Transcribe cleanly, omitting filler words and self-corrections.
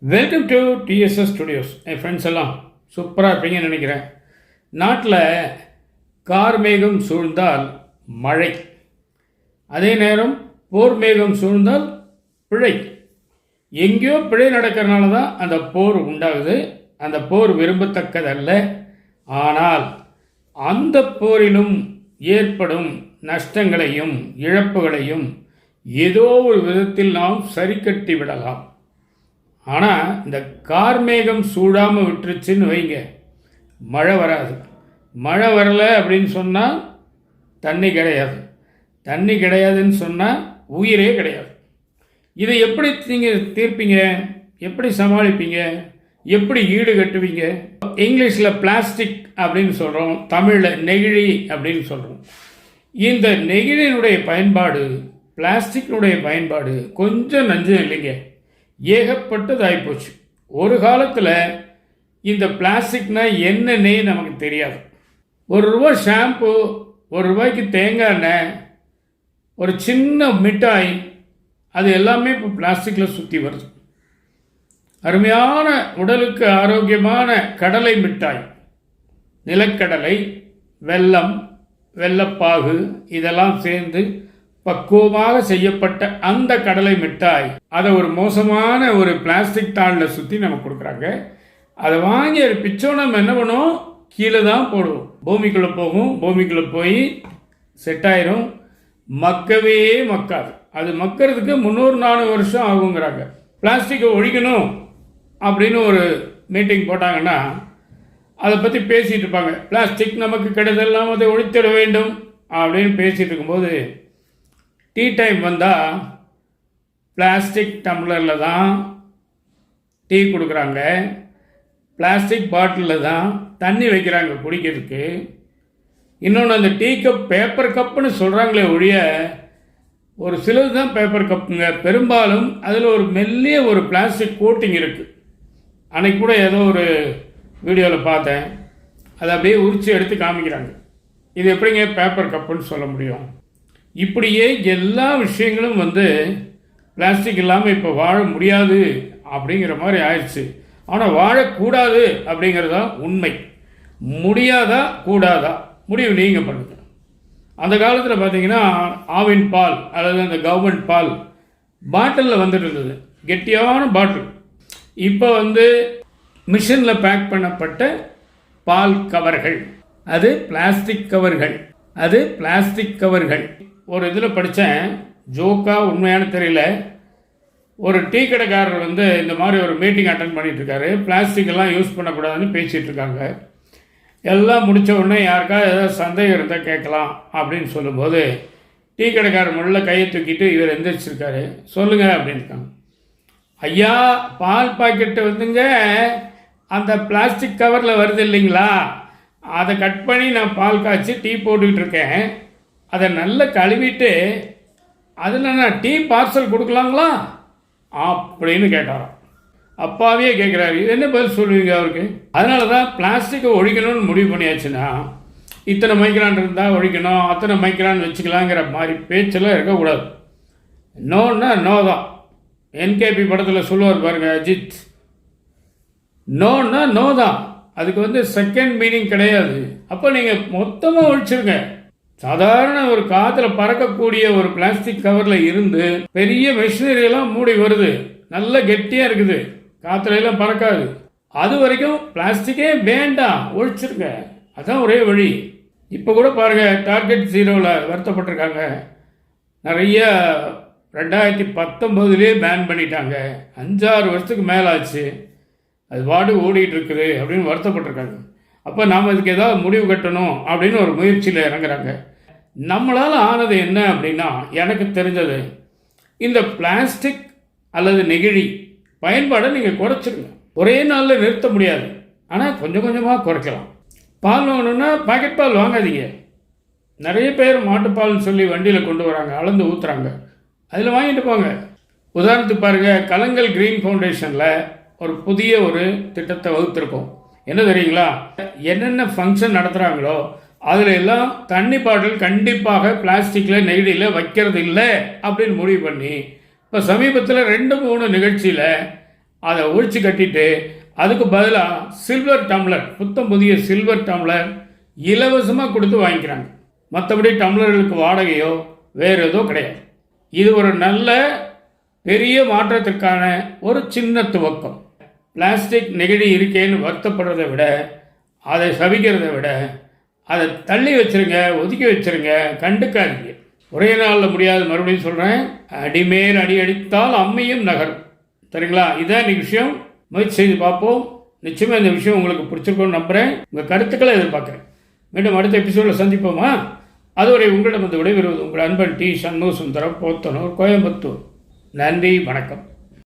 Welcome to TDS studios. N friends எல்லாம் சூப்பராக இருப்பீங்கன்னு நினைக்கிறேன். நாட்டில் கார் மேகம் சூழ்ந்தால் மழை, அதே நேரம் போர் மேகம் சூழ்ந்தால் பிழை. எங்கேயோ பிழை நடக்கிறனால தான் அந்த போர் உண்டாகுது. அந்த போர் விரும்பத்தக்கதல்ல. ஆனால் அந்த போரிலும் ஏற்படும் நஷ்டங்களையும் இழப்புகளையும் ஏதோ ஒரு விதத்தில் நாம் சரி கட்டி விடலாம். ஆனால் இந்த கார்மேகம் சூடாமல் விட்டுருச்சுன்னு வைங்க, மழை வராது. மழை வரலை அப்படின்னு சொன்னால் தண்ணி கிடையாது. தண்ணி கிடையாதுன்னு சொன்னால் உயிரே கிடையாது. இதை எப்படி நீங்கள் தீர்ப்பீங்க? எப்படி சமாளிப்பீங்க? எப்படி ஈடு கட்டுவீங்க? இங்கிலீஷில் பிளாஸ்டிக் அப்படின்னு சொல்கிறோம், தமிழில் நெகிழி அப்படின்னு சொல்கிறோம். இந்த நெகிழியினுடைய பயன்பாடு, பிளாஸ்டிக்கினுடைய பயன்பாடு கொஞ்சம் நஞ்சம் இல்லைங்க, ஏகப்பட்டது ஆகிப்போச்சு. ஒரு காலத்தில் இந்த பிளாஸ்டிக்னா என்னன்னே நமக்கு தெரியாது. ₹1 ஷாம்பு, ₹1 தேங்காய் எண்ணெய், ஒரு சின்ன மிட்டாய், அது எல்லாமே இப்போ பிளாஸ்டிக்கில் சுற்றி வருது. அருமையான உடலுக்கு ஆரோக்கியமான கடலை மிட்டாய், நிலக்கடலை, வெல்லம், வெல்லப்பாகு இதெல்லாம் சேர்ந்து பக்குவமாக செய்யப்பட்ட அந்த கடலை மிட்டாய், அதை ஒரு மோசமான ஒரு பிளாஸ்டிக் தாளில் சுற்றி நமக்கு கொடுக்குறாங்க. அதை வாங்கி ஒரு பிச்சோம் நம்ம என்ன பண்ணுவோம், கீழே தான் போடுவோம். பூமிக்குள்ளே போகும், பூமிக்குள்ளே போய் செட் ஆயிரும், மக்கவே மக்காது. அது மக்கறதுக்கு 300-400 வருஷம் ஆகுங்கிறாங்க. பிளாஸ்டிக்கை ஒழிக்கணும் அப்படின்னு ஒரு மீட்டிங் போட்டாங்கன்னா அதை பற்றி பேசிகிட்டு இருப்பாங்க. பிளாஸ்டிக் நமக்கு கெடுதெல்லாம் அதை ஒழித்திட வேண்டும் அப்படின்னு பேசிகிட்டு இருக்கும்போது டீ டைம் வந்தால் பிளாஸ்டிக் டம்ளரில் தான் டீ கொடுக்குறாங்க, பிளாஸ்டிக் பாட்டிலில் தான் தண்ணி வைக்கிறாங்க குடிக்கிறதுக்கு. இன்னொன்று, அந்த டீ கப் பேப்பர் கப்புன்னு சொல்கிறாங்களே ஒழிய ஒரு சிலது தான் பேப்பர் கப்புங்க. பெரும்பாலும் அதில் ஒரு மெல்லிய ஒரு பிளாஸ்டிக் கோட்டிங் இருக்குது. அன்னைக்கு கூட ஏதோ ஒரு வீடியோவில் பார்த்தேன், அதை அப்படியே உரித்து எடுத்து காமிக்கிறாங்க. இது எப்படிங்க பேப்பர் கப்புன்னு சொல்ல முடியும்? இப்படியே எல்லா விஷயங்களும் பிளாஸ்டிக் இல்லாமல் இப்போ வாழ முடியாது அப்படிங்கிற மாதிரி ஆயிடுச்சு. ஆனால் வாழக்கூடாது அப்படிங்கிறது தான் உண்மை. முடியாதா கூடாதா முடிவு நீங்கள் பண்ணுங்க. அந்த காலத்தில் பார்த்தீங்கன்னா ஆவின் பால் அல்லது அந்த கவர்மெண்ட் பால் பாட்டிலில் வந்துட்டு இருந்தது, கெட்டியான பாட்டில். இப்போ மிஷினில் பேக் பண்ணப்பட்ட பால் கவர்கள், அது பிளாஸ்டிக் கவர்கள், அது பிளாஸ்டிக் கவர்கள். ஒரு இதில் படித்தேன், ஜோக்கா உண்மையான தெரியல, ஒரு டீ கடைக்காரர் இந்த மாதிரி ஒரு மீட்டிங் அட்டன் பண்ணிகிட்ருக்காரு. பிளாஸ்டிக்கெல்லாம் யூஸ் பண்ணக்கூடாதுன்னு பேசிகிட்டு இருக்காங்க. எல்லாம் முடித்த உடனே யாருக்காவது ஏதாவது சந்தேகம் இருந்தால் கேட்கலாம் அப்படின்னு சொல்லும்போது டீ கடைக்காரர் முள்ள கையை தூக்கிட்டு இவர் எந்திரிச்சிருக்காரு. சொல்லுங்கள் அப்படின்ட்டாங்க. ஐயா, பால் பாக்கெட்டு அந்த பிளாஸ்டிக் கவரில் வருது இல்லைங்களா, அதை கட் பண்ணி நான் பால் காய்ச்சி டீ போட்டுக்கிட்டு இருக்கேன். அதை நல்லா கழுவிட்டு அதில் நான் டீ பார்சல் கொடுக்கலாங்களா அப்படின்னு கேட்டாராம். அப்பாவே கேட்குறாரு, என்ன பதில் சொல்லுவீங்க அவருக்கு? அதனால தான் பிளாஸ்டிக்கை ஒழிக்கணும்னு முடிவு பண்ணியாச்சுன்னா இத்தனை மைக்ரான் இருந்தால் ஒழிக்கணும், அத்தனை மைக்ரான் வச்சுக்கலாங்கிற மாதிரி பேச்செல்லாம் இருக்கக்கூடாது. நோன்னா நோ தான். என்கேபி படத்தில் சொல்லுவார் பாருங்க அஜித், நோன்னா நோ தான். அதுக்கு செகண்ட் மீனிங் கிடையாது. அப்போ நீங்கள் மொத்தமாக ஒழிச்சிருங்க. சாதாரண ஒரு காற்றுல பறக்கக்கூடிய ஒரு பிளாஸ்டிக் கவரில் இருந்து பெரிய மெஷினரியெல்லாம் மூடி வருது, நல்ல கெட்டியாக இருக்குது, காற்றுல எல்லாம் பறக்காது. அது வரைக்கும் பிளாஸ்டிக்கே வேண்டாம், ஒழிச்சிருங்க. அதுதான் ஒரே வழி. இப்போ கூட பாருங்கள், டார்கெட் 0வில் வருத்தப்பட்டிருக்காங்க. நிறைய 2019 பேன் பண்ணிட்டாங்க. 5-6 வருஷத்துக்கு மேலே ஆச்சு, அது வாடு ஓடிட்டு இருக்குது அப்படின்னு வருத்தப்பட்டிருக்காங்க. அப்போ நாம் இதுக்கு ஏதாவது முடிவு கட்டணும் அப்படின்னு ஒரு முயற்சியில் இறங்குறாங்க. நம்மளால் ஆனது என்ன அப்படின்னா, எனக்கு தெரிஞ்சது இந்த பிளாஸ்டிக் அல்லது நெகிழி பயன்பாடை நீங்கள் குறைச்சிருங்க. ஒரே நாளில் நிறுத்த முடியாது, ஆனால் கொஞ்சம் கொஞ்சமாக குறைக்கலாம். பால் வாங்கணுன்னா பாக்கெட் பால் வாங்காதீங்க. நிறைய பேர் மாட்டுப்பால்னு சொல்லி வண்டியில் கொண்டு வராங்க, அளந்து ஊற்றுறாங்க, அதில் வாங்கிட்டு போங்க. உதாரணத்துக்கு பாருங்கள், கலங்கல் கிரீன் ஃபவுண்டேஷனில் ஒரு புதிய ஒரு திட்டத்தை வகுத்திருக்கோம். என்ன தெரியுங்களா, என்னென்ன ஃபங்க்ஷன் நடத்துகிறாங்களோ அதில் எல்லாம் தண்ணி பாட்டில் கண்டிப்பாக பிளாஸ்டிக்கில் நெகிழியில் வைக்கிறது இல்லை அப்படின்னு முடிவு பண்ணி இப்போ சமீபத்தில் 2-3 நிகழ்ச்சியில் அதை ஒழிச்சு கட்டிட்டு அதுக்கு பதிலாக சில்வர் டம்ளர், புத்தம் புதிய சில்வர் டம்ளர் இலவசமாக கொடுத்து வாங்கிக்கிறாங்க. மற்றபடி டம்ளர்களுக்கு வாடகையோ வேறு ஏதோ கிடையாது. இது ஒரு நல்ல பெரிய மாற்றத்திற்கான ஒரு சின்ன துவக்கம். பிளாஸ்டிக் நெகிழி இருக்கேன்னு வருத்தப்படுறதை விட, அதை சபிக்கிறத விட, அதை தள்ளி வச்சுருங்க, ஒதுக்கி வச்சுருங்க, கண்டுக்காதீங்க. ஒரே நாளில் முடியாது, மறுபடியும் சொல்கிறேன், அடிமேல் அடி அடித்தால் அம்மையும் நகரும். சரிங்களா? இதான் இந்த விஷயம். முயற்சி செய்து பார்ப்போம். நிச்சயமாக இந்த விஷயம் உங்களுக்கு பிடிச்சிருக்கும்னு நம்புகிறேன். உங்கள் கருத்துக்களை எதிர்பார்க்குறேன். மீண்டும் அடுத்த எபிசோடில் சந்திப்போமா? அதுவரை உங்களிடம் வந்து விடைபெறுவது உங்கள் அன்பன் டி. சண்முக சுந்தரம், போத்தனூர், கோயம்புத்தூர். நன்றி, வணக்கம்.